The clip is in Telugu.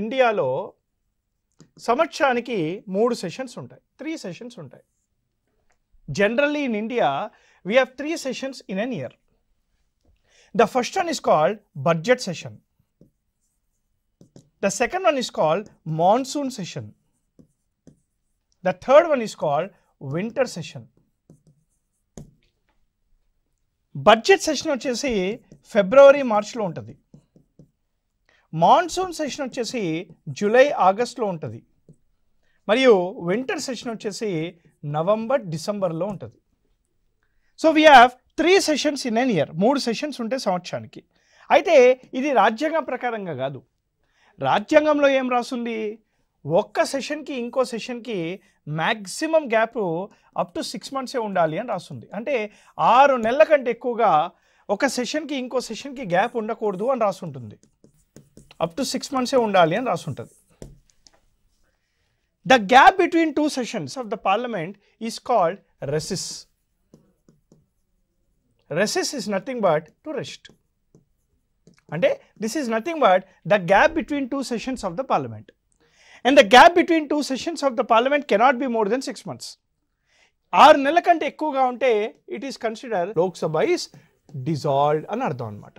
ఇండియాలో సంవత్సరానికి 3 సెషన్స్ ఉంటాయి, 3 సెషన్స్ ఉంటాయి. Generally in India we have 3 sessions in an year. The first one is called budget session. The second one is called monsoon session. The third one is called winter session. Budget session వచ్చేసి ఫిబ్రవరి మార్చ్లో ఉంటుంది. మాన్సూన్ సెషన్ వచ్చేసి జూలై ఆగస్ట్లో ఉంటుంది. మరియు వింటర్ సెషన్ వచ్చేసి నవంబర్ డిసెంబర్లో ఉంటుంది. So we have 3 sessions in an year. 3 sessions ఉంటాయి సంవత్సరానికి. అయితే ఇది రాజ్యాంగం ప్రకారంగా కాదు. రాజ్యాంగంలో ఏం రాస్తుంది, ఒక్క సెషన్కి ఇంకో సెషన్కి maximum gap up to 6 months ఉండాలి అని రాస్తుంది. అంటే 6 నెలల కంటే ఎక్కువగా ఒక సెషన్కి ఇంకో సెషన్కి గ్యాప్ ఉండకూడదు అని రాసుంటుంది. అప్ టు 6 months ఉండాలి అని రాసుంటుంది. The gap between 2 sessions of the parliament is called recess. Recess is nothing but to rest. And this is nothing but the gap between 2 sessions of the parliament. And the gap between 2 sessions of the parliament cannot be more than 6 months. 6 నెలల కంటే ఎక్కువగా ఉంటే it is considered Lok Sabha is dissolved అని అర్థం అన్నమాట.